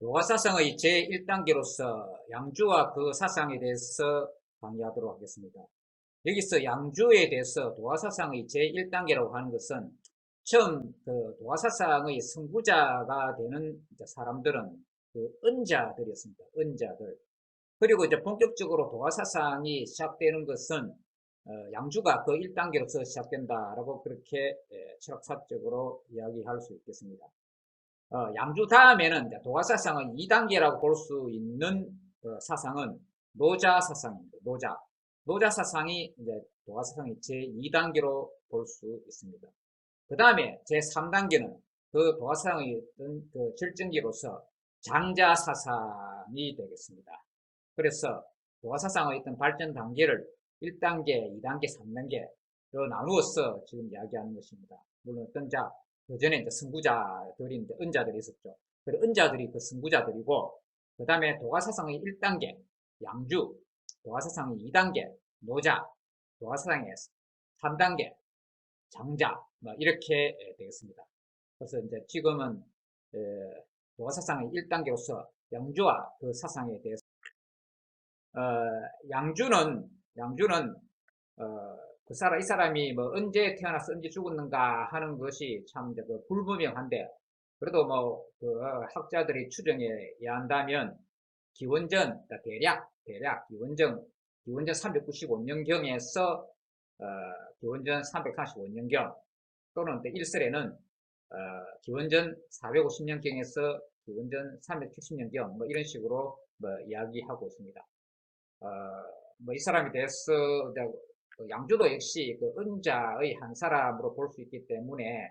도화사상의 제1단계로서 양주와 그 사상에 대해서 강의하도록 하겠습니다. 여기서 양주에 대해서 도화사상의 제1단계라고 하는 것은 처음 그 도화사상의 선구자가 되는 사람들은 그 은자들이었습니다. 은자들. 그리고 이제 본격적으로 도화사상이 시작되는 것은 양주가 그 1단계로서 시작된다라고 그렇게 철학사적으로 이야기할 수 있겠습니다. 양주 다음에는 도화사상의 2단계라고 볼 수 있는 사상은 노자 사상입니다. 노자 사상이 이제 도화사상의 제2단계로 볼 수 있습니다. 그 다음에 제3단계는 그 도화사상의 어떤 그 결정기로서 장자 사상이 되겠습니다. 그래서 도화사상의 어떤 발전 단계를 1단계, 2단계, 3단계로 나누어서 지금 이야기하는 것입니다. 물론 어떤 그 전에 이제 선구자들이 이제 은자들이 있었죠. 그 은자들이 그 선구자들이고, 그 다음에 도가사상의 1단계, 양주, 도가사상의 2단계, 노자, 도가사상의 3단계, 장자, 뭐 이렇게 되겠습니다. 그래서 이제 지금은 도가사상의 1단계로서 양주와 그 사상에 대해서 양주는 이 사람이 뭐 언제 태어나서 언제 죽었는가 하는 것이 참 이제 그 불분명한데, 그래도 뭐 그 학자들이 추정에 의한다면 기원전 대략 기원전 395년경에서 기원전 345년경 또는 일설에는 기원전 450년경에서 기원전 370년경 뭐 이런 식으로 뭐 이야기하고 있습니다. 뭐 이 사람에 대해서 양주도 역시 그 은자의 한 사람으로 볼 수 있기 때문에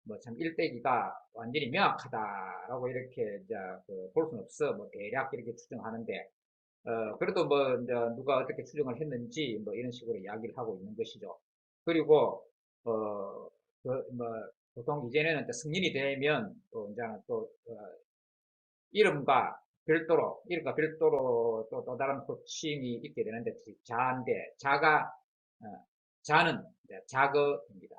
뭐 참 일대기가 완전히 명확하다라고 이렇게 볼 수는 없어. 뭐 대략 이렇게 추정하는데 그래도 뭐 이제 누가 어떻게 추정을 했는지 뭐 이런 식으로 이야기를 하고 있는 것이죠. 그리고 뭐 보통 이전에는 성인이 되면 또 이제 이름과 별도로 또 다른 호칭이 있게 되는데, 자는 자거입니다.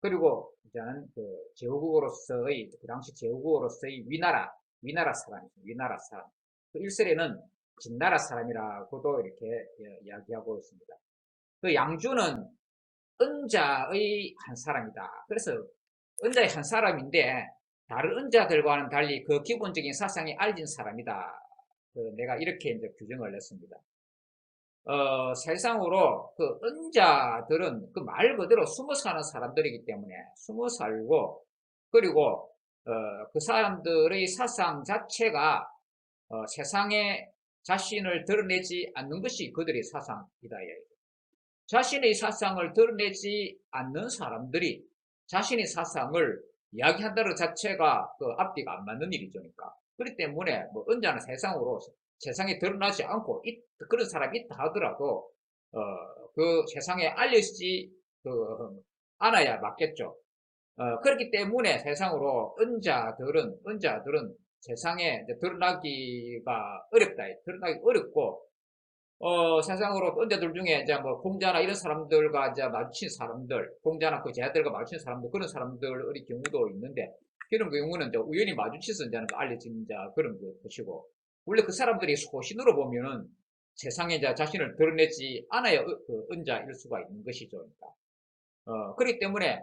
그리고 이제는 그 제후국어로서의, 그 당시 제후국어로서의 위나라 사람입니다. 위나라 사람. 그 일설에는 진나라 사람이라고도 이렇게 이야기하고 있습니다. 그 양주는 은자의 한 사람이다. 그래서 은자의 한 사람인데 다른 은자들과는 달리 그 기본적인 사상이 알진 사람이다. 내가 이렇게 이제 규정을 냈습니다. 세상으로 그 은자들은 그 말 그대로 숨어 사는 사람들이기 때문에 숨어 살고, 그리고 그 사람들의 사상 자체가 세상에 자신을 드러내지 않는 것이 그들의 사상이다. 자신의 사상을 드러내지 않는 사람들이 자신의 사상을 이야기한다는 자체가 그 앞뒤가 안 맞는 일이죠. 그러니까. 그렇기 때문에 뭐 언제나 세상에 드러나지 않고 그런 사람이 있다 하더라도 그 세상에 알려지지 않아야 맞겠죠. 그렇기 때문에 세상으로 은자들은 세상에 드러나기가 드러나기 어렵고, 세상으로 은자들 중에 이제 뭐 공자나 이런 사람들과 이제 마주친 사람들, 공자나 그 제자들과 마주친 사람들, 그런 사람들의 경우도 있는데, 그런 경우는 이제 우연히 마주쳐서 이제 알려진 그런 것이고, 원래 그 사람들이 소신으로 보면은 세상에 이제 자신을 드러내지 않아야 그 은자일 수가 있는 것이죠. 그러니까. 그렇기 때문에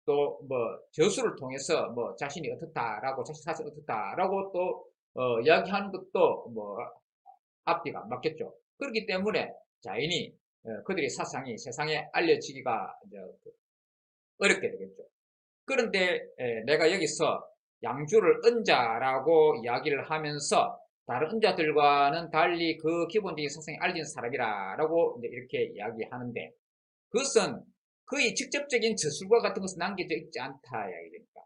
또 뭐 저수를 통해서 뭐 자신이 어떻다라고, 자신 사실 어떻다라고 또 이야기하는 것도 뭐 앞뒤가 안 맞겠죠. 그렇기 때문에 자연히 그들의 사상이 세상에 알려지기가 어렵게 되겠죠. 그런데 내가 여기서 양주를 은자라고 이야기를 하면서 다른 은자들과는 달리 그 기본적인 사상이 알려진 사람이라고 이렇게 이야기하는데, 그것은 거의 직접적인 저술과 같은 것은 남겨져 있지 않다 이야기됩니다.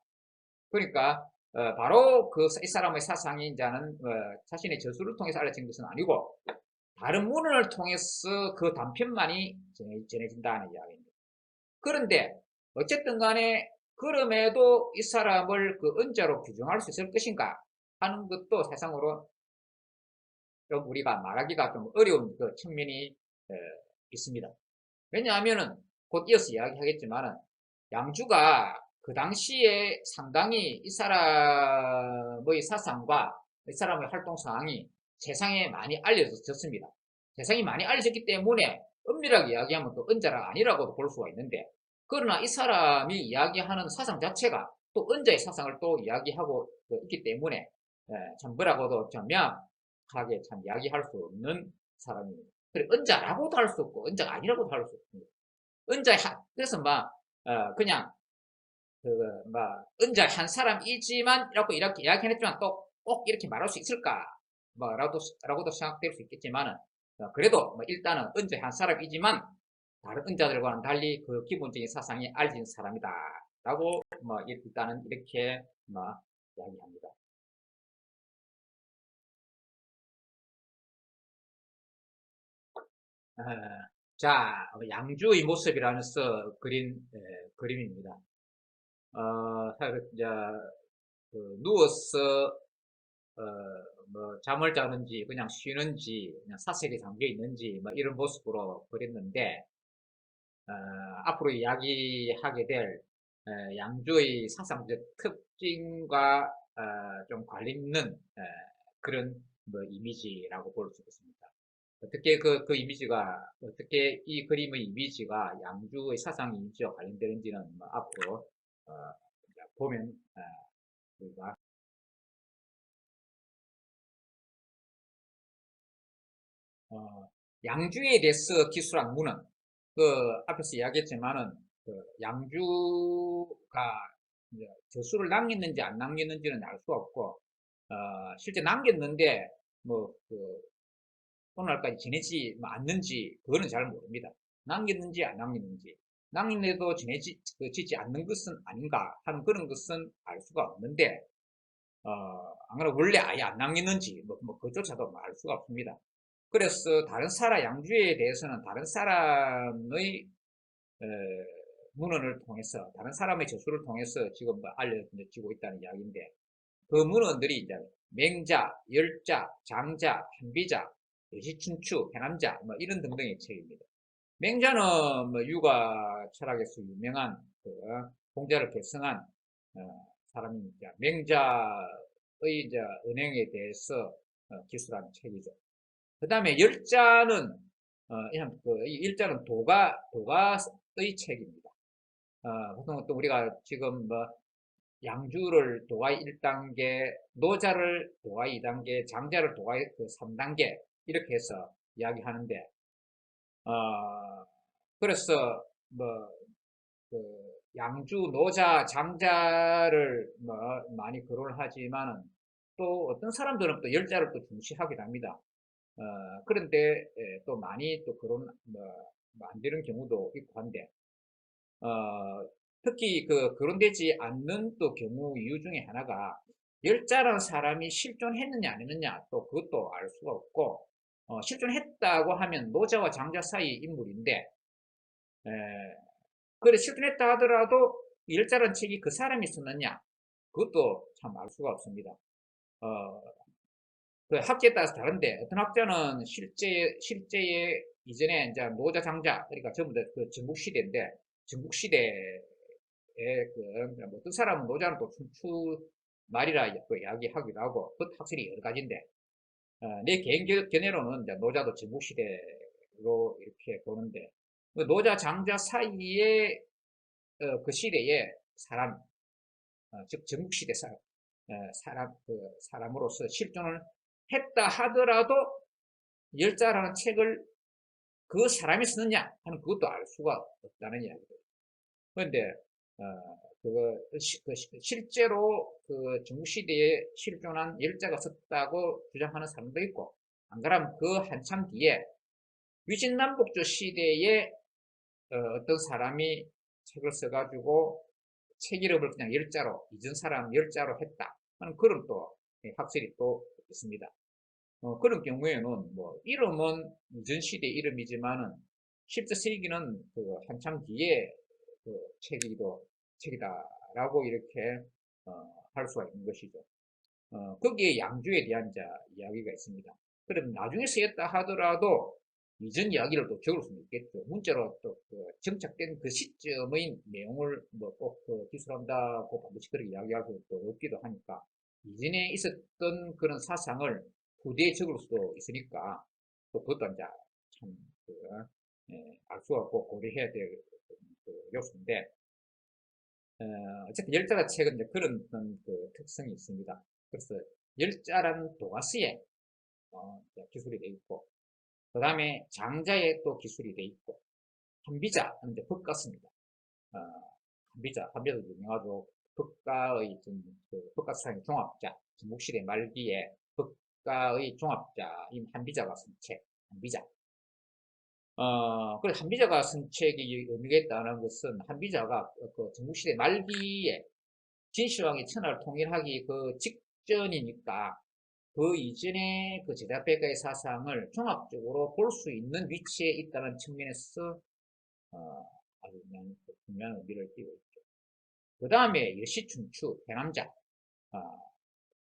그러니까 바로 이 사람의 사상이 이제는 자신의 저술을 통해서 알려진 것은 아니고 다른 문헌을 통해서 그 단편만이 전해진다는 이야기입니다. 그런데 어쨌든 간에 그럼에도 이 사람을 그 은자로 규정할 수 있을 것인가 하는 것도 세상으로 좀 우리가 말하기가 좀 어려운 그 측면이 있습니다. 왜냐하면은 곧 이어서 이야기하겠지만은 양주가 그 당시에 상당히 이 사람의 사상과 이 사람의 활동 상황이 세상에 많이 알려졌습니다. 세상이 많이 알려졌기 때문에 엄밀하게 이야기하면 또 은자가 아니라고도 볼 수가 있는데, 그러나 이 사람이 이야기하는 사상 자체가 또 은자의 사상을 또 이야기하고 있기 때문에 참 뭐라고도 좀 명확하게 참 이야기할 수 없는 사람입니다. 그래, 은자라고도 할 수 없고 은자가 아니라고도 할 수 없습니다. 그래서 그냥 은자 한 사람이지만 이렇게 이야기했지만 또 꼭 이렇게 말할 수 있을까 라고도 생각될 수 있겠지만은, 그래도 일단은 은자 한 사람이지만 다른 은자들과는 달리 그 기본적인 사상이 알려진 사람이다 라고 일단은 이렇게 이야기합니다. 어, 자, 양주의 모습이라는 그린 그림입니다. 이제 누워서 잠을 자는지 그냥 쉬는지 그냥 사색에 잠겨 있는지 이런 모습으로 그렸는데, 앞으로 이야기하게 될 양주의 사상적 특징과 좀 관련있는 그런 이미지라고 볼 수 있습니다. 어떻게 그 이미지가, 어떻게 이 그림의 이미지가 양주의 사상 이미지와 관련되는지는 앞으로 어, 보면 우리가 양주에 대해서 기술한 문은 그 앞에서 이야기했지만은 양주가 이제 저수를 남겼는지 안 남겼는지는 알 수 없고, 실제 남겼는데 오늘날까지 지내지 않는지 그거는 잘 모릅니다. 남겼는지 안 남겼는지, 남겼는데도 지지 않는 것은 아닌가 하는 그런 것은 알 수가 없는데, 안 그러면 원래 아예 안 남겼는지 그조차도 알 수가 없습니다. 그래서 양주에 대해서는 다른 사람의 어, 문헌을 통해서, 다른 사람의 저술을 통해서 지금 알려지고 있다는 이야기인데, 그 문헌들이 이제 맹자, 열자, 장자, 한비자, 여시춘추, 해남자 이런 등등의 책입니다. 맹자는 유가 철학에서 유명한 공자를 계승한 사람입니다. 맹자의 이제 은행에 대해서 기술한 책이죠. 그 다음에 열자는 이 열자는 도가의 책입니다. 보통 또 우리가 지금 양주를 도가의 1단계, 노자를 도가의 2단계, 장자를 도가의 3단계 이렇게 해서 이야기하는데, 그래서 그 양주, 노자, 장자를 많이 거론을 하지만은 또 어떤 사람들은 또 열자를 또 중시하기도 합니다. 그런데 또 많이 또 안 되는 경우도 있고 한데, 특히 거론되지 않는 또 경우 이유 중에 하나가 열자라는 사람이 실존했느냐 안 했느냐 또 그것도 알 수가 없고, 실존했다고 하면 노자와 장자 사이 인물인데, 그래 실존했다 하더라도 열자라는 책이 그 사람이 썼느냐 그것도 참 알 수가 없습니다. 그 학자에 따라서 다른데, 어떤 학자는 실제에 이전에 이제 노자 장자 그러니까 전부 다 그 전국시대인데, 전국시대에 어떤 사람은 노자는 또 춘추 말이라 이야기하기도 하고, 그 학설이 여러 가지인데, 내 개인 견해로는 이제 노자도 전국시대로 이렇게 보는데, 그 노자 장자 사이에 그 시대의 사람, 즉 전국시대 사람으로서 실존을 했다 하더라도 열자라는 책을 그 사람이 쓰느냐 하는 그것도 알 수가 없다는 이야기죠. 그런데 실제로 그 중시대에 실존한 열자가 썼다고 주장하는 사람도 있고, 안 그러면 그 한참 뒤에 위진남북조 시대에 어떤 사람이 책을 써가지고 책 이름을 그냥 열자로, 잊은 사람 열자로 했다 하는 그런 또 학설이 또 있습니다. 그런 경우에는 이름은 이전 시대 이름이지만은 14세기는 한참 뒤에 책이다라고 이렇게 할 수가 있는 것이죠. 거기에 양주에 대한 이야기가 있습니다. 그럼 나중에 쓰였다 하더라도 이전 이야기를 또 적을 수는 있겠죠. 문자로 또 정착된 그 시점의 내용을 꼭 기술한다고 반드시 그렇게 이야기할 수도 없기도 하니까, 이전에 있었던 그런 사상을 후대에 적을 수도 있으니까 또 그것도 이제 참 알 수가 없고 고려해야 될 요소인데 어쨌든 열자가 책은 이제 그런 그 특성이 있습니다. 그래서 열자라는 도가스에 기술이 되어 있고 그 다음에 장자에 또 기술이 되어 있고 한비자는 이제 법 같습니다. 한비자도 유명하죠. 법가의 법가 수상의 종합자, 중국시대 말기에 법가의 종합자인 한비자가 쓴 책, 한비자. 그래서 한비자가 쓴 책이 의미가 있다는 것은 한비자가 그 중국시대 말기에 진시황이 천하를 통일하기 그 직전이니까 그 이전에 그 제자백가의 사상을 종합적으로 볼 수 있는 위치에 있다는 측면에서 아주 분명한 의미를 띠고 있죠. 그 다음에 여시춘추, 해남자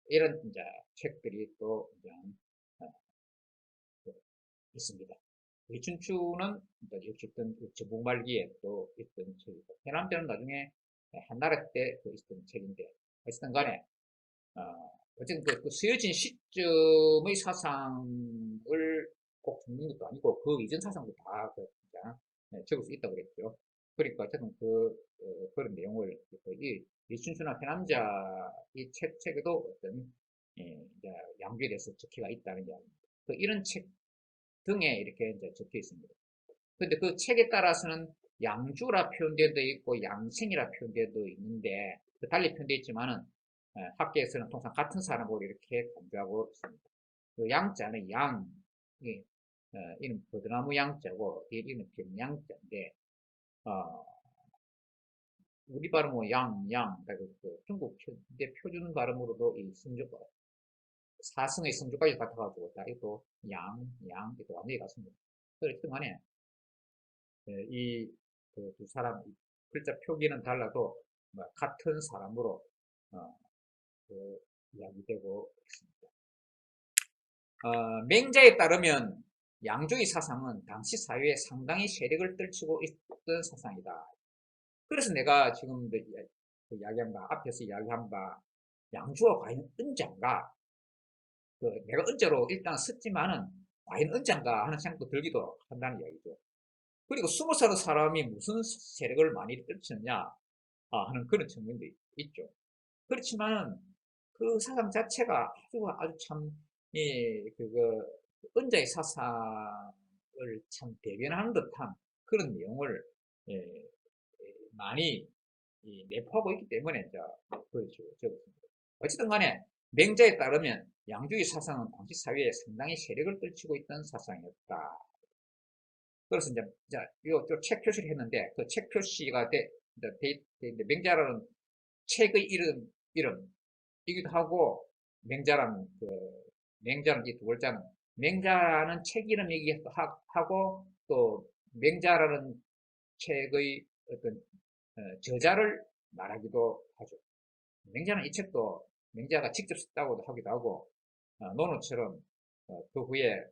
이런 이제 책들이 또 이제 있습니다. 여시춘추는 역시 있던 전국 말기에 또 있던 책이고 해남자는 나중에 한나라 때 있던 책인데 어쨌든 간에 어쨌든 그 쓰여진 시점의 사상을 꼭 적는 것도 아니고 그 이전 사상도 다 적을 수 있다고 그랬죠. 그러니까 어쨌든 그런 내용을 이 리춘추나 해남자 이 책에도 어떤 이제 양주에 대해서 적혀가 있다는 이야기입니다. 이런 책 등에 이렇게 이제 적혀 있습니다. 근데 그 책에 따라서는 양주라 표현되어 있고 양생이라 표현되어 있는데 달리 표현되어 있지만은 학계에서는 통상 같은 사람으로 이렇게 간주하고 있습니다. 그 양자는 이는 버드나무 양자고 이는 병양자인데 우리 발음은 그 중국 표준 발음으로도 이 성조가 사성의 성조까지 같아가지고 다 이것도 이것도 완전히 같습니다. 그렇기 때문에 이 두 사람 글자 표기는 달라도 같은 사람으로 이야기되고 있습니다. 맹자에 따르면 양조의 사상은 당시 사회에 상당히 세력을 떨치고 있던 사상이다. 그래서 내가 지금 이야기한 바, 앞에서 이야기한 바, 양주가 과연 은자인가? 내가 은자로 일단 썼지만은 과연 은자인가 하는 생각도 들기도 한다는 이야기죠. 그리고 20살 사람이 무슨 세력을 많이 떨치느냐 하는 그런 측면도 있죠. 그렇지만 그 사상 자체가 아주 참, 은자의 사상을 참 대변하는 듯한 그런 내용을 많이 내포하고 있기 때문에 적었습니다. 어쨌든 간에 맹자에 따르면 양주의 사상은 당시 사회에 상당히 세력을 떨치고 있던 사상이었다. 그래서 이제 요 책 표시를 했는데 그 책 표시가 있는데 맹자라는 책의 이름이기도 하고 맹자라는 이 두 글자는 맹자라는 책 이름이기도 하고 또 맹자라는 책의 어떤 저자를 말하기도 하죠. 맹자는 이 책도 맹자가 직접 썼다고도 하기도 하고 논어처럼 그 후에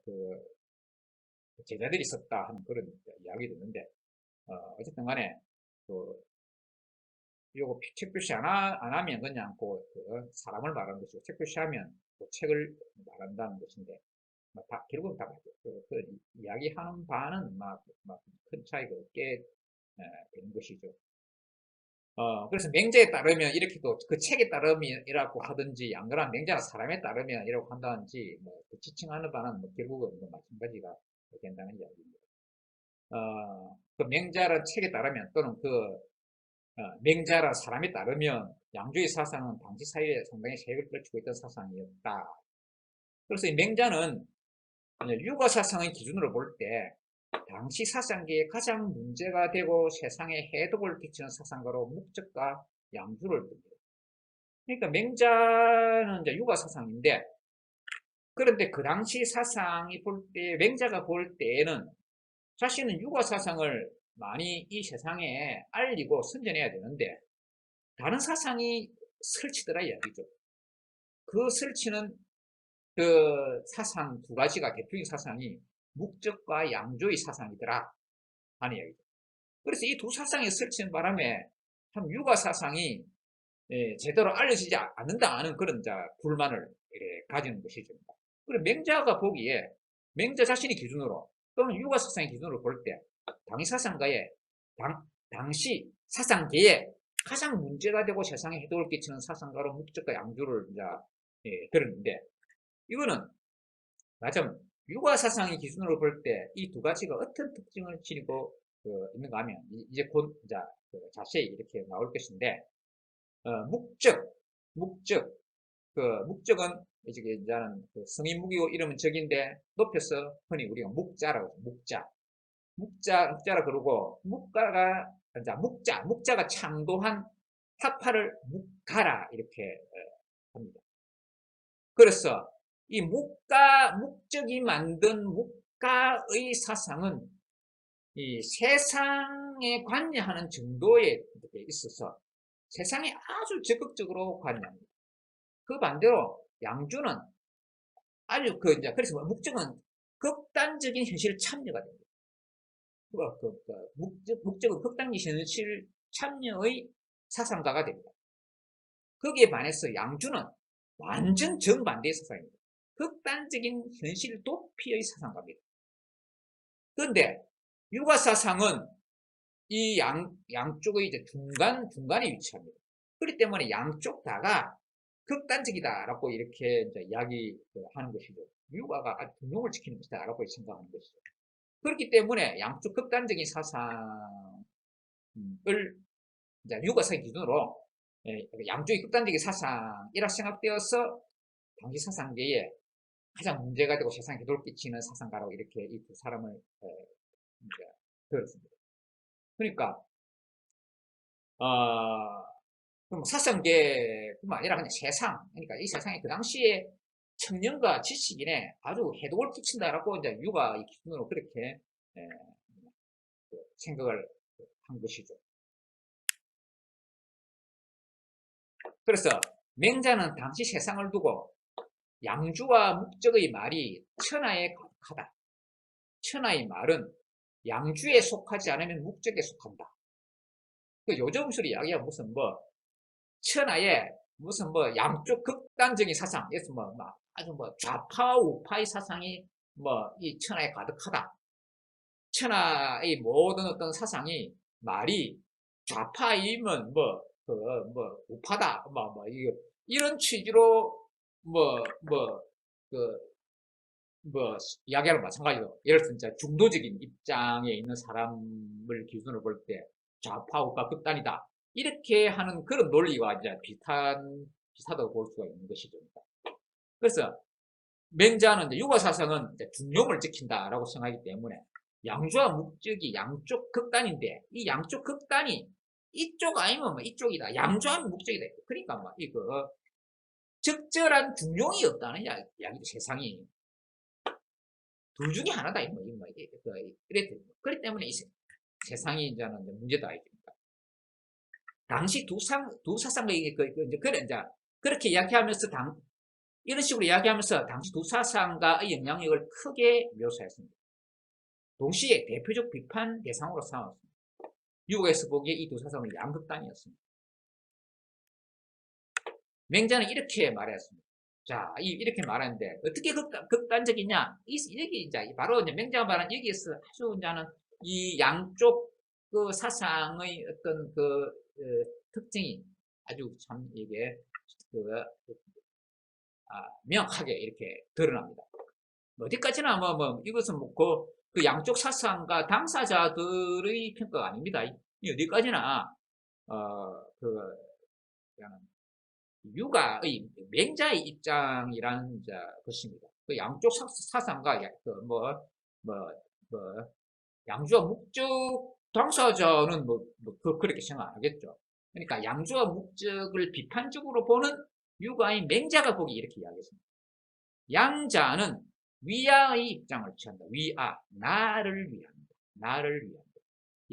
제자들이 썼다 하는 그런 이야기도 있는데 어쨌든 간에 요거 책 표시 안 하면 그냥 사람을 말하는 것이고 책 표시하면 책을 말한다는 것인데 결국은 다 맞죠. 이야기하는 바는 큰 차이가 없게 되는 것이죠. 그래서 맹자에 따르면 이렇게도 그 책에 따름이라고 하든지 안 그러면 맹자나 사람에 따르면 이라고 한다든지 지칭하는 바는 결국은 마찬가지가 된다는 이야기입니다. 그 맹자란 책에 따르면 또는 맹자란 사람에 따르면 양주의 사상은 당시 사회에 상당히 세력을 떨치고 있던 사상이었다. 그래서 이 맹자는 육아 사상의 기준으로 볼 때 당시 사상계에 가장 문제가 되고 세상에 해독을 끼치는 사상가로 목적과 양주를 듭니다. 그러니까 맹자는 이제 육아 사상인데 그런데 그 당시 사상이 맹자가 볼 때에는 자신은 육아 사상을 많이 이 세상에 알리고 선전해야 되는데 다른 사상이 설치더라 이야기죠. 그 설치는 그 사상 두 가지가 대표적인 사상이 목적과 양조의 사상이더라 하는 이야기죠. 그래서 이 두 사상이 설치는 바람에 참 육아 사상이 제대로 알려지지 않는다 하는 그런 불만을 가지는 것이죠. 그리고 맹자가 보기에 맹자 자신의 기준으로 또는 유가 사상의 기준으로 볼 때 당시 사상가의 당시 사상계에 가장 문제가 되고 세상에 해독을 끼치는 사상가로 묵적과 양주를 들었는데 이거는 맞아 유가 사상의 기준으로 볼 때 이 두 가지가 어떤 특징을 지니고 있는가 하면 이제 곧 자세히 이렇게 나올 것인데 목적은 이제는 성인무기고 이러면 적인데 높여서 흔히 우리가 묵자라고 묵자라 그러고 묵자가 창도한 타파를 묵가라 이렇게 합니다. 그래서 이 목적이 만든 묵가의 사상은 이 세상에 관여하는 정도에 있어서 세상에 아주 적극적으로 관여합니다. 그 반대로 양주는 아주 그래서 목적은 극단적인 현실 참여가 됩니다. 목적은 극단적인 현실 참여의 사상가가 됩니다. 거기에 반해서 양주는 완전 정반대의 사상입니다. 극단적인 현실 도피의 사상가입니다. 그런데 유가사상은 이 양쪽의 이제 중간에 위치합니다. 그렇기 때문에 양쪽 다가 극단적이다라고 이렇게 이제 이야기하는 것이죠. 유가가 균형을 지키는 것이다라고 생각하는 것이죠. 그렇기 때문에 양쪽 극단적인 사상을 이제 유가사의 기준으로 양쪽이 극단적인 사상이라 생각되어서 당시 사상계에 가장 문제가 되고 세상에 해독을 끼치는 사상가라고 이렇게 이 두 사람을 이제 들었습니다. 그러니까 그럼 사상계뿐만 아니라 그냥 세상, 그러니까 이 세상에 그 당시에 청년과 지식인에 아주 해독을 끼친다라고 이제 유가 이 기준으로 그렇게 생각을 한 것이죠. 그래서 맹자는 당시 세상을 두고 양주와 묵적의 말이 천하에 가득하다. 천하의 말은 양주에 속하지 않으면 묵적에 속한다. 그 요즘술이 이야기하면 무슨 천하에 무슨 양쪽 극단적인 사상, 예를 아주 좌파 우파의 사상이 이 천하에 가득하다. 천하의 모든 어떤 사상이 말이 좌파이면 우파다. 이런 취지로 이야기하는 마찬가지로 예를 들어서 이제 중도적인 입장에 있는 사람을 기준으로 볼 때 좌파 우파 극단이다 이렇게 하는 그런 논리와 이제 비슷하다고 볼 수가 있는 것이죠. 그래서 맹자는 이제 유가사상은 중용을 지킨다라고 생각하기 때문에 양주와 묵적이 양쪽 극단인데 이 양쪽 극단이 이쪽 아니면 이쪽이다. 양주하면 묵적이다. 그러니까 이거 적절한 중용이 없다는 이야기죠. 세상이 둘 중에 하나다. 그렇기 때문에 이 세상이 이제는 문제다. 당시 두 사상가 그렇게 이야기하면서 이런 식으로 이야기하면서 당시 두 사상가의 영향력을 크게 묘사했습니다. 동시에 대표적 비판 대상으로 삼았습니다. 유국에서 보기에 이 두 사상은 양극단이었습니다. 맹자는 이렇게 말했습니다. 자, 이렇게 말하는데 어떻게 극단적이냐? 이게 이제 바로 이제 맹자가 말한 여기에서 아주 이제는 이 양쪽 그 사상의 어떤 특징이 아주 참 이게 명확하게 이렇게 드러납니다. 어디까지나 이것은 그 양쪽 사상과 당사자들의 평가가 아닙니다. 어디까지나 유가의 맹자의 입장이라는 것입니다. 그 양쪽 사상과 양주와 묵적 당사자는 그렇게 생각 안 하겠죠. 그러니까 양주와 묵적을 비판적으로 보는 유가의 맹자가 보기 이렇게 이야기했습니다. 양자는 위아의 입장을 취한다. 위아, 나를 위한다. 나를 위한다.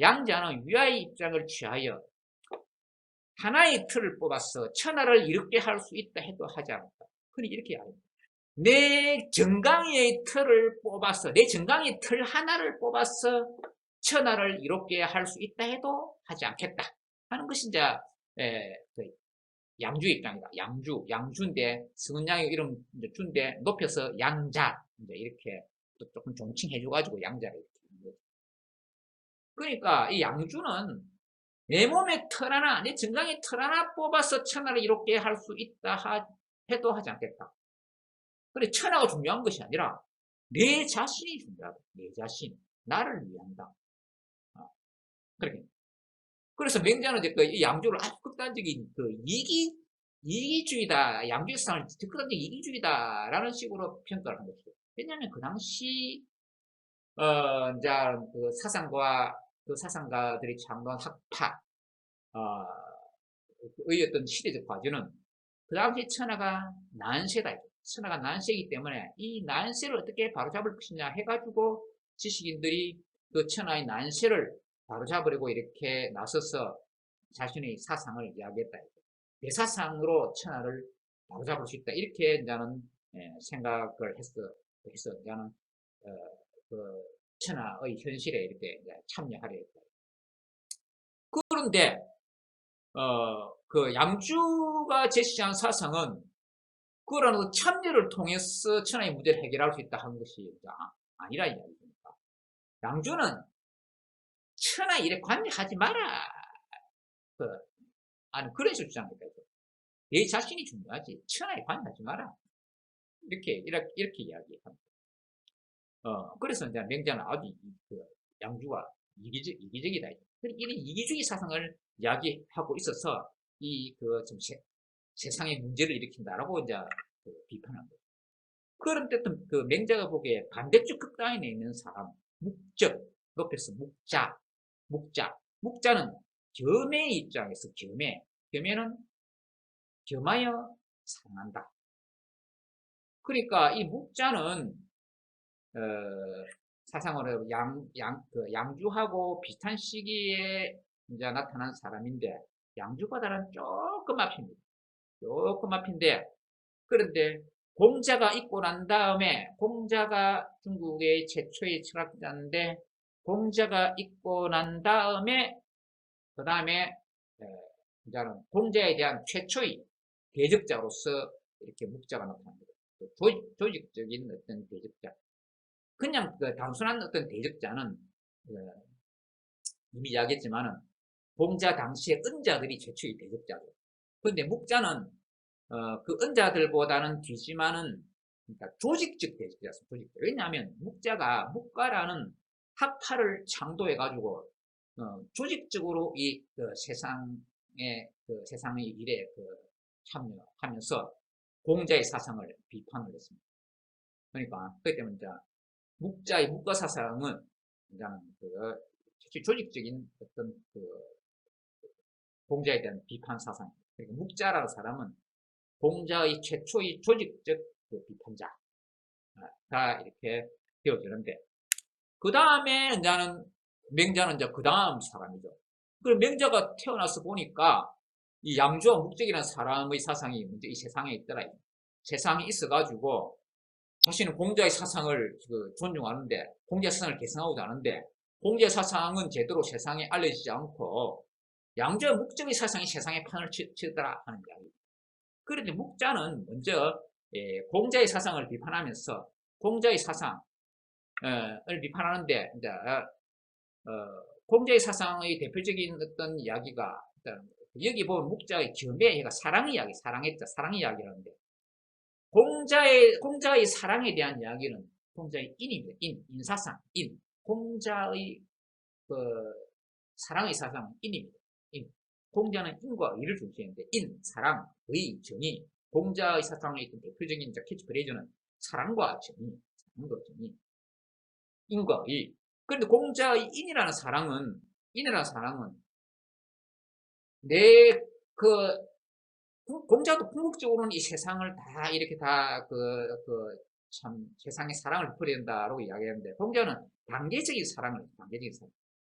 양자는 위아의 입장을 취하여 하나의 틀을 뽑아서 천하를 이롭게 할 수 있다 해도 하지 않았다. 그니 이렇게 이야기합니다. 내 정강이의 틀을 뽑아서 내 정강이의 틀 하나를 뽑아서 천하를 이롭게 할 수 있다 해도 하지 않겠다 하는 것이 이제 양주의 입장이다. 양주인데 성은양이 이름 이제 준데 높여서 양자 이제 이렇게 또 조금 존칭해줘가지고 양자를 이렇게 하는 거죠. 그러니까 이 양주는 내 몸에 털 하나, 내 정강에 털 하나 뽑아서 천하를 이롭게 할 수 있다 해도 하지 않겠다. 그래 천하가 중요한 것이 아니라 내 자신이 중요하다. 내 자신, 나를 위한다. 그렇게. 그래서 맹자는 이제 그 양주를 아주 극단적인 그 이기주의다. 양주의 사상을 극단적인 이기주의다라는 식으로 평가를 한 것이죠. 왜냐하면 그 당시 이제 그 사상가들이 창조한 학파 의 어떤 시대적 과정은 그 당시 천하가 난세다. 천하가 난세이기 때문에 이 난세를 어떻게 바로잡을 것이냐 해가지고 지식인들이 그 천하의 난세를 바로잡으려고 이렇게 나서서 자신의 사상을 이야기했다. 대사상으로 천하를 바로잡을 수 있다. 이렇게 나는 생각을 했어. 나는 그 천하의 현실에 이렇게 참여하려 했다. 그런데 그 양주가 제시한 사상은 그런 참여를 통해서 천하의 문제를 해결할 수 있다 하는 것이 아니라 이야기입니다. 양주는 천하 일에 관여하지 마라. 그런 식으로 주장합니다. 내 자신이 중요하지. 천하에 관여하지 마라. 이렇게 이야기합니다. 그래서 이제 맹자는 아주 양주가 이기적이다. 이런 이기주의 사상을 이야기하고 있어서 좀 세상에 문제를 일으킨다라고 이제 비판한 거예요. 그런데 그 맹자가 보기에 반대쪽 극단에 있는 사람, 묵적, 높여서 묵자는 겸의 입장에서 겸에는 겸하여 사랑한다. 그러니까 이 묵자는 사상으로 양주하고 비슷한 시기에 이제 나타난 사람인데 양주보다는 조금 앞인데 그런데 공자가 있고 난 다음에 공자가 중국의 최초의 철학자인데 공자가 있고 난 다음에 그 다음에 이제는 공자에 대한 최초의 대적자로서 이렇게 묵자가 나타납니다. 조직적인 어떤 대적자. 그냥 단순한 어떤 대적자는 이미 이야기했지만은 공자 당시의 은자들이 최초의 대적자죠. 그런데 묵자는 그 은자들보다는 뒤지만은 그러니까 조직적 대적자였습니다. 조직적. 왜냐하면 묵가라는 학파를 창도해가지고 조직적으로 이 세상의 일에 참여하면서 공자의 사상을 비판을 했습니다. 그러니까 그렇기 때문에 이제 묵가 사상은 조직적인 어떤 공자에 대한 비판 사상. 그러니까 묵자라는 사람은 공자의 최초의 조직적 비판자가 이렇게 되어지는데 그 다음에 맹자는 그 다음 사람이죠. 그 맹자가 태어나서 보니까 이 양주와 묵적이라는 사람의 사상이 먼저 이 세상에 있더라. 세상에 있어가지고 자신은 공자의 사상을 존중하는데 공자의 사상을 계승하고도 하는데 공자의 사상은 제대로 세상에 알려지지 않고 양주와 묵적의 사상이 세상에 판을 치더라 하는 이야기입니다. 그런데 묵자는 먼저 공자의 사상을 비판하면서 공자의 사상을 비판하는데 이제 공자의 사상의 대표적인 어떤 이야기가 여기 보면 묵자의 겸해가 사랑 이야기라는데 공자의 사랑에 대한 이야기는 공자의 인입니다. 인사상, 공자의 사랑의 사상은 인입니다. 공자는 인과 의를 중시했는데 사랑, 의, 정의. 공자의 사상에 있던 대표적인 캐치프레이즈는 사랑과 정의, 인과 의. 그런데 공자의 인이라는 사랑은 공자도 궁극적으로는 이 세상을 다 이렇게 참 세상의 사랑을 베풀어야 된다고 이야기하는데 공자는 단계적인 사랑.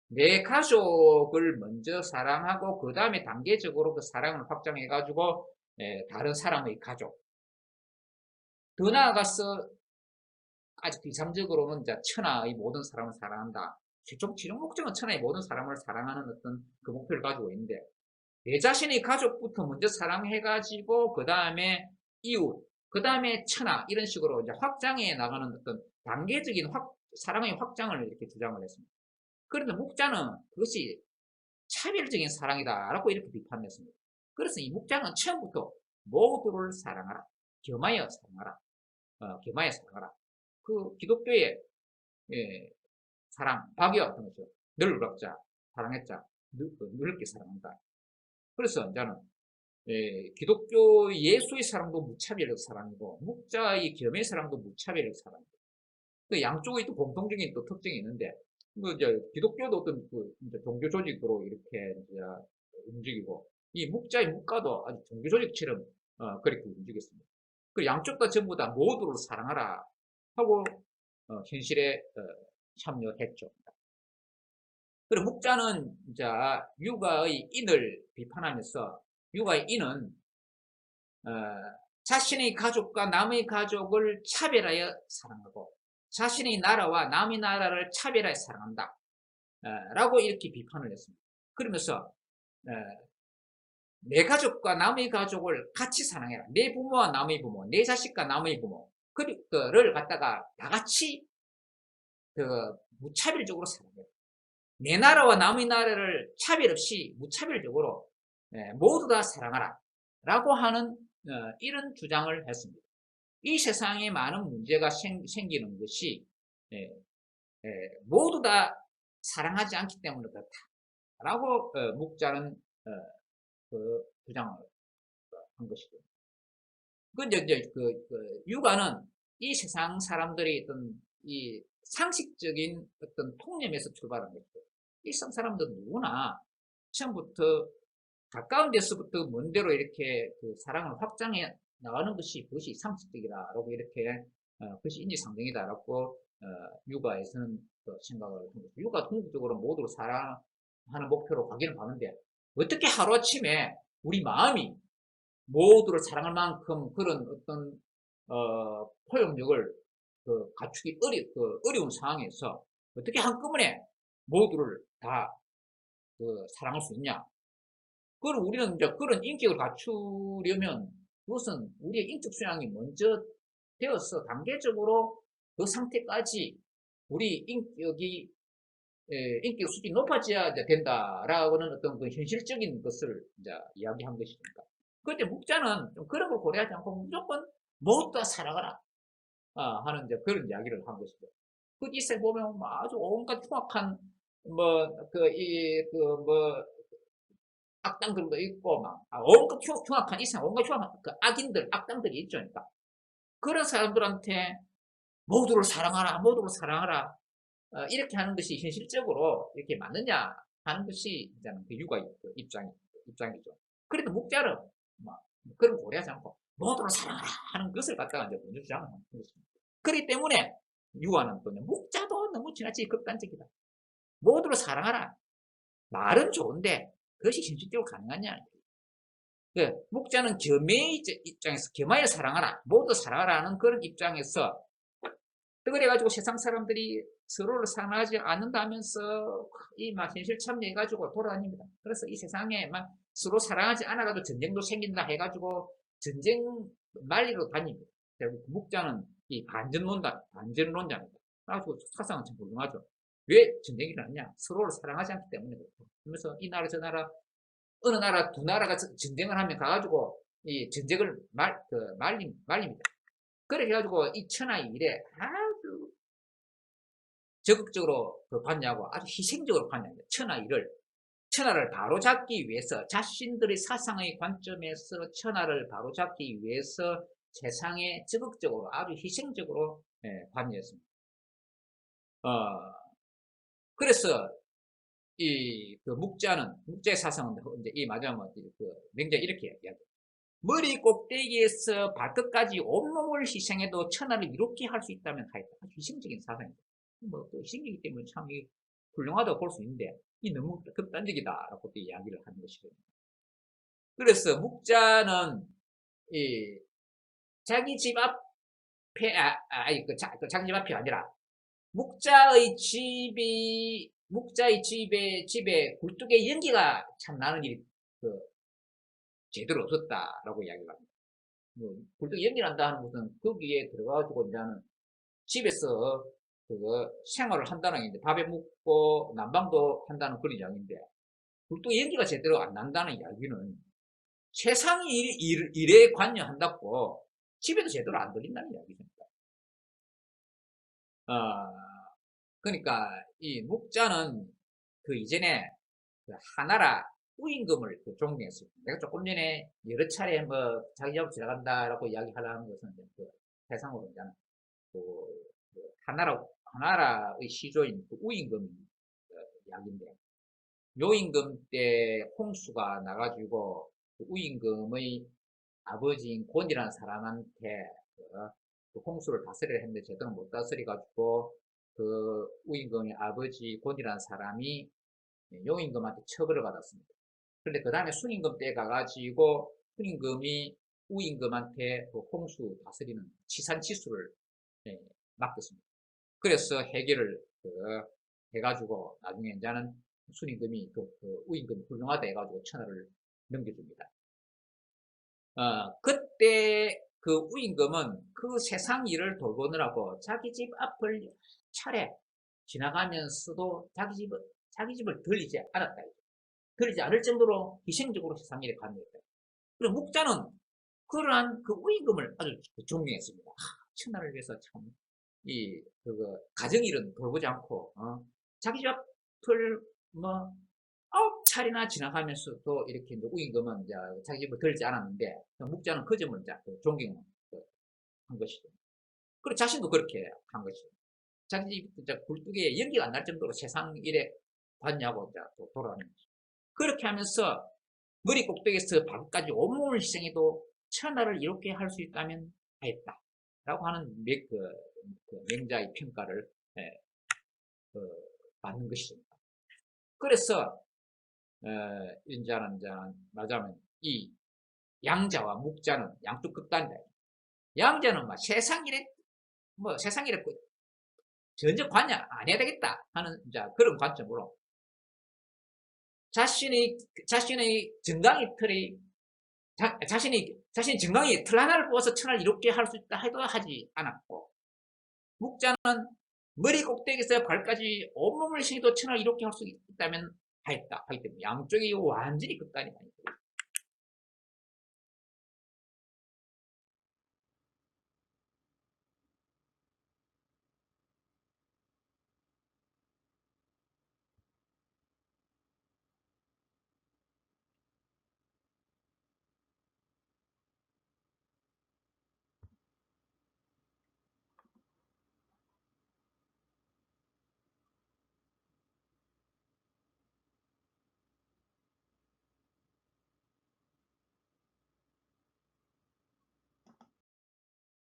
내 가족을 먼저 사랑하고 그 다음에 단계적으로 그 사랑을 확장해가지고 다른 사람의 가족. 더 나아가서 아주 비상적으로는 이제 천하의 모든 사람을 사랑한다. 최종 목적은 천하의 모든 사람을 사랑하는 어떤 그 목표를 가지고 있는데 내 자신의 가족부터 먼저 사랑해가지고 그 다음에 이웃, 그 다음에 천하 이런 식으로 이제 확장해 나가는 어떤 단계적인 사랑의 확장을 이렇게 주장을 했습니다. 그런데 묵자는 그것이 차별적인 사랑이다라고 이렇게 비판했습니다. 그래서 이 묵자는 처음부터 모두를 사랑하라, 겸하여 사랑하라, 겸하여 사랑하라. 그 기독교의 사랑, 박이 어떤 거죠? 늘 각자 사랑했자, 넓게 사랑한다. 그래서 이제는 기독교 예수의 사랑도 무차별적 사랑이고 묵자의 겸의 사랑도 무차별적 사랑이고 그 양쪽의 또 공통적인 또 특징이 있는데 그 이제 기독교도 어떤 그 이제 종교 조직으로 이렇게 이제 움직이고 이 묵자의 묵가도 아주 종교 조직처럼 그렇게 움직였습니다. 그 양쪽 다 전부 다 모두를 사랑하라 하고 현실에 참여했죠. 그리고 묵자는 이제 육아의 인을 비판하면서 육아의 인은 자신의 가족과 남의 가족을 차별하여 사랑하고 자신의 나라와 남의 나라를 차별하여 사랑한다 라고 이렇게 비판을 했습니다. 그러면서 내 가족과 남의 가족을 같이 사랑해라. 내 부모와 남의 부모, 내 자식과 남의 부모 그를 갖다가 다 같이 그 무차별적으로 사랑해라. 내 나라와 남의 나라를 차별 없이 무차별적으로 모두 다 사랑하라 라고 하는 이런 주장을 했습니다. 이 세상에 많은 문제가 생기는 것이 모두 다 사랑하지 않기 때문에 그렇다 라고 묵자는 그 주장을 한 것이죠. 이제 육아는 이 세상 사람들이 어떤 이 상식적인 어떤 통념에서 출발한 것이죠. 일상 사람들 누구나 처음부터 가까운 데서부터 먼 데로 이렇게 그 사랑을 확장해 나가는 것이 그것이 상식적이다라고 이렇게 그것이 인지상정이다라고 육아에서는 생각을 한 거죠. 육아 궁극적으로 모두를 사랑하는 목표로 가기는 가는데 어떻게 하루아침에 우리 마음이 모두를 사랑할 만큼 그런 어떤 포용력을 갖추기 어려운 상황에서 어떻게 한꺼번에 모두를 다 사랑할 수 있냐? 그럼 우리는 이제 그런 인격을 갖추려면 그것은 우리의 인적 수양이 먼저 되어서 단계적으로 그 상태까지 우리 인격 수준이 높아져야 된다라고는 어떤 그 현실적인 것을 이제 이야기한 것이니까. 그런데 묵자는 좀 그런 걸 고려하지 않고 무조건 모두 다 살아가라 하는 이제 그런 이야기를 한 것이죠. 그 이세 보면 아주 온갖 흉악한 악당들도 있고 막 온갖 흉악한 이상 온갖 흉악한 그 악인들 악당들이 있죠. 그러니까 그런 사람들한테 모두를 사랑하라 모두를 사랑하라 이렇게 하는 것이 현실적으로 이렇게 맞느냐 하는 것이 이제 그 육아의 입장이죠. 그래도 묵자는 막 그런 고려하지 않고 모두를 사랑하라 하는 것을 갖다가 이제 먼저 주장을 하는 것입니다. 그렇기 때문에 육아는 또 묵자도 너무 지나치게 극단적이다. 모두를 사랑하라. 말은 좋은데 그것이 현실적으로 가능하냐? 묵자는 겸의 입장에서 겸하여 사랑하라, 모두 사랑하라는 그런 입장에서 그래가지고 세상 사람들이 서로를 사랑하지 않는다면서 이 막 현실 참여해가지고 돌아다닙니다. 그래서 이 세상에 막 서로 사랑하지 않아가지고 전쟁도 생긴다 해가지고 전쟁 말리로 다닙니다. 결국 묵자는 이 반전론자입니다. 그래가지고 사상은 참 훌륭하죠. 왜 전쟁이 일어났냐? 서로를 사랑하지 않기 때문에 그렇다. 그러면서 이 나라 저 나라 어느 나라 두 나라가 전쟁을 하면 가가지고 이 전쟁을 말립니다. 그래 가지고 이 천하의 일에 아주 적극적으로 관여하고 아주 희생적으로 관여합니다. 천하를 바로잡기 위해서 자신들의 사상의 관점에서 천하를 바로잡기 위해서 세상에 적극적으로 아주 희생적으로 관여했습니다. 그래서 묵자의 사상은 이제 이 마지막 명작 이렇게 이야기하죠. 머리 꼭대기에서 발끝까지 온몸을 희생해도 천하를 이롭게 할 수 있다면 하였다. 아주 희생적인 사상입니다. 또 희생이기 때문에 참 훌륭하다고 볼 수 있는데 이 너무 극단적이다라고 또 이야기를 하는 것이거든요. 그래서 묵자는 자기 집 앞에 자기 집 앞이 아니라 묵자의 집에 굴뚝에 연기가 참 나는 일이 제대로 없었다라고 이야기를 합니다. 뭐, 굴뚝 연기난다 하는 것은 거기에 들어가가지고 이제는 집에서 그거 생활을 한다는 얘기인데, 밥에 묵고 난방도 한다는 그런 이야기인데, 굴뚝 연기가 제대로 안 난다는 이야기는 세상 일에 관여한다고 집에도 제대로 안 들린다는 이야기입니다. 그러니까 이 묵자는 그 이전에 그 하나라 우임금을 그 종료했습니다. 내가 조금 전에 여러 차례 뭐 자기 작업 지나간다라고 이야기하려는 것은 그 해상으로 이제는 그, 그 하나라의 시조인 그 우임금 이야기인데, 요임금 때 홍수가 나가지고 그 우임금의 아버지인 곤이라는 사람한테 그 홍수를 다스리려 했는데 제대로 못 다스려가지고 그 우임금의 아버지 곤이라는 사람이 요임금한테 처벌을 받았습니다. 그런데 그 다음에 순임금 때 가가지고 순임금이 우임금한테 그 홍수 다스리는 치산치수를 맡겼습니다. 그래서 해결을 해가지고 나중에 이제는 순임금이 그 우임금이 훌륭하다 해가지고 천하를 넘겨줍니다. 그때 그 우임금은 그 세상 일을 돌보느라고 자기 집 앞을 차례 지나가면서도 자기 집을 들리지 않았다. 들리지 않을 정도로 희생적으로 세상 일에 관여했다. 그리고 묵자는 그러한 그 우임금을 아주 존경했습니다. 천하를 위해서 참, 가정일은 돌보지 않고, 자기 집 앞을 뭐, 9차례나 지나가면서도 이렇게 우임금은 이제 자기 집을 들지 않았는데, 묵자는 그 점을 이제 존경한 것이죠. 그리고 자신도 그렇게 한 것이죠. 자기 집 굴뚝에 연기가 안 날 정도로 세상 일에 관여하고 이제 또 돌아가는 거죠. 그렇게 하면서 머리 꼭대기에서 발끝까지 온몸을 희생해도 천하를 이롭게 할 수 있다면 하였다. 라고 하는 맹자의 평가를 받는 것이죠. 그래서 인자는 말하자면 이 양자와 묵자는 양쪽 극단이다. 양자는 세상 일에 전혀 관여 안 해야 되겠다 하는 그런 관점으로 자신의 정강이 틀이 자신이 정강이 틀 하나를 뽑아서 천하를 이롭게 할 수 있다 해도 하지 않았고, 묵자는 머리 꼭대기에서 발까지 온몸을 신어도 천하를 이롭게 할 수 있다면 하였다 하기 때문에 양쪽이 완전히 극단이 아니다.